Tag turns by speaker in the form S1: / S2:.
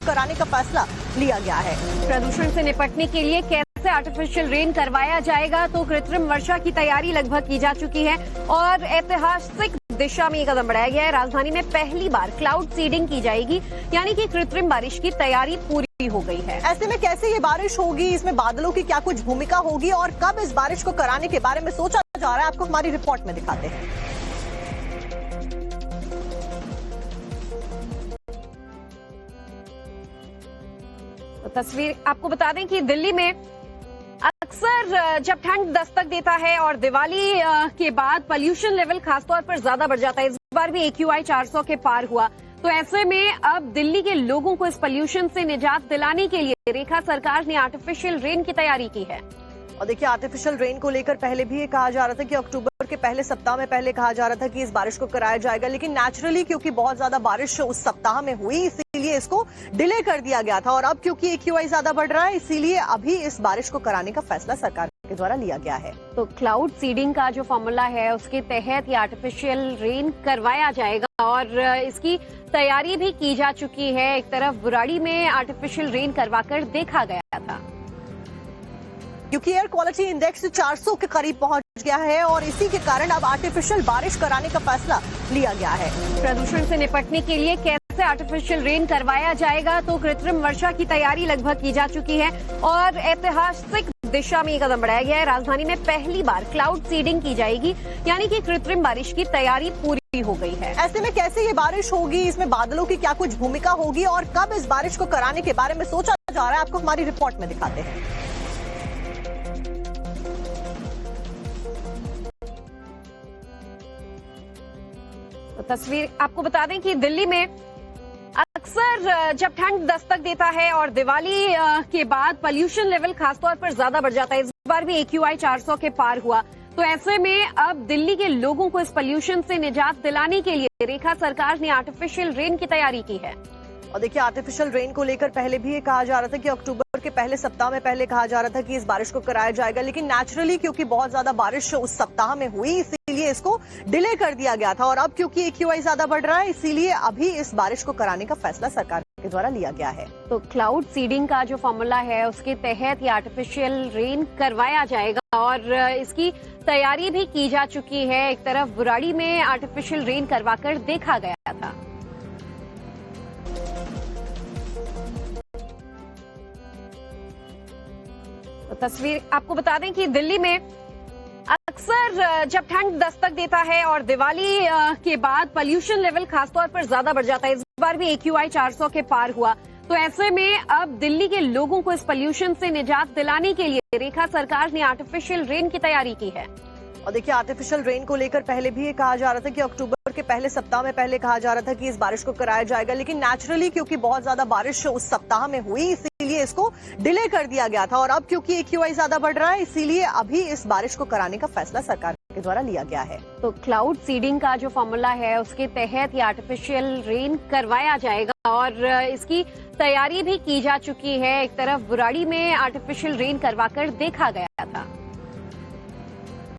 S1: कराने का फैसला लिया गया है।
S2: प्रदूषण से निपटने के लिए कैसे आर्टिफिशियल रेन करवाया जाएगा, तो कृत्रिम वर्षा की तैयारी लगभग की जा चुकी है और ऐतिहासिक दिशा में कदम बढ़ाया गया है। राजधानी में पहली बार क्लाउड सीडिंग की जाएगी, यानी कि कृत्रिम बारिश की तैयारी पूरी हो गई है।
S1: ऐसे में कैसे ये बारिश होगी, इसमें बादलों की क्या कुछ भूमिका होगी और कब इस बारिश को कराने के बारे में सोचा जा रहा है, आपको हमारी रिपोर्ट में दिखाते हैं।
S2: तो तस्वीर आपको बता दें कि दिल्ली में अक्सर जब ठंड दस्तक देता है और दिवाली के बाद पोल्यूशन लेवल खासतौर पर ज्यादा बढ़ जाता है। इस बार भी AQI 400 के पार हुआ, तो ऐसे में अब दिल्ली के लोगों को इस पोल्यूशन से निजात दिलाने के लिए रेखा सरकार ने आर्टिफिशियल रेन की तैयारी की है।
S1: और देखिए, आर्टिफिशियल रेन को लेकर पहले भी ये कहा जा रहा था कि अक्टूबर के पहले सप्ताह में पहले कहा जा रहा था कि इस बारिश को कराया जाएगा, लेकिन नेचुरली क्योंकि बहुत ज्यादा बारिश उस सप्ताह में हुई, इसीलिए इसको डिले कर दिया गया था। और अब क्योंकि AQI ज्यादा बढ़ रहा है, इसीलिए अभी इस बारिश को कराने का फैसला सरकार के द्वारा लिया गया है।
S2: तो क्लाउड सीडिंग का जो फॉर्मूला है, उसके तहत ये आर्टिफिशियल रेन करवाया जाएगा और इसकी तैयारी भी की जा चुकी है। एक तरफ बुराड़ी में आर्टिफिशियल रेन करवाकर देखा गया था,
S1: क्योंकि एयर क्वालिटी इंडेक्स 400 के करीब पहुंच गया है और इसी के कारण अब आर्टिफिशियल बारिश कराने का फैसला लिया गया है।
S2: प्रदूषण से निपटने के लिए कैसे आर्टिफिशियल रेन करवाया जाएगा, तो कृत्रिम वर्षा की तैयारी लगभग की जा चुकी है और ऐतिहासिक दिशा में कदम बढ़ाया गया है। राजधानी में पहली बार क्लाउड सीडिंग की जाएगी, यानी कि कृत्रिम बारिश की तैयारी पूरी हो गई है।
S1: ऐसे में कैसे ये बारिश होगी, इसमें बादलों की क्या कुछ भूमिका होगी और कब इस बारिश को कराने के बारे में सोचा जा रहा है, आपको हमारी रिपोर्ट में दिखाते हैं।
S2: तो तस्वीर आपको बता दें कि दिल्ली में अक्सर जब ठंड दस्तक देता है और दिवाली के बाद पोल्यूशन लेवल खासतौर पर ज्यादा बढ़ जाता है। इस बार भी AQI 400 के पार हुआ, तो ऐसे में अब दिल्ली के लोगों को इस पोल्यूशन से निजात दिलाने के लिए रेखा सरकार ने आर्टिफिशियल रेन की तैयारी की है।
S1: और देखिए, आर्टिफिशियल रेन को लेकर पहले भी ये कहा जा रहा था कि अक्टूबर के पहले सप्ताह में पहले कहा जा रहा था कि इस बारिश को कराया जाएगा, लेकिन नेचुरली क्योंकि बहुत ज्यादा बारिश उस सप्ताह में हुई, इसीलिए इसको डिले कर दिया गया था। और अब क्योंकि AQI ज्यादा बढ़ रहा है, इसीलिए अभी इस बारिश को कराने का फैसला सरकार के द्वारा लिया गया है।
S2: तो क्लाउड सीडिंग का जो फॉर्मूला है, उसके तहत ये आर्टिफिशियल रेन करवाया जाएगा और इसकी तैयारी भी की जा चुकी है। एक तरफ बुराड़ी में आर्टिफिशियल रेन करवाकर देखा गया था। तो तस्वीर आपको बता दें कि दिल्ली में अक्सर जब ठंड दस्तक देता है और दिवाली के बाद पोल्यूशन लेवल खासतौर पर ज्यादा बढ़ जाता है। इस बार भी AQI 400 के पार हुआ, तो ऐसे में अब दिल्ली के लोगों को इस पोल्यूशन से निजात दिलाने के लिए रेखा सरकार ने आर्टिफिशियल रेन की तैयारी की है।
S1: और देखिए, आर्टिफिशियल रेन को लेकर पहले भी ये कहा जा रहा था कि अक्टूबर के पहले सप्ताह में पहले कहा जा रहा था कि इस बारिश को कराया जाएगा, लेकिन नेचुरली क्योंकि बहुत ज्यादा बारिश उस सप्ताह में हुई, इसीलिए इसको डिले कर दिया गया था। और अब क्योंकि AQI ज्यादा बढ़ रहा है, इसीलिए अभी इस बारिश को कराने का फैसला सरकार के द्वारा लिया गया है।
S2: तो क्लाउड सीडिंग का जो फॉर्मूला है, उसके तहत ये आर्टिफिशियल रेन करवाया जाएगा और इसकी तैयारी भी की जा चुकी है। एक तरफ बुराड़ी में आर्टिफिशियल रेन करवाकर देखा गया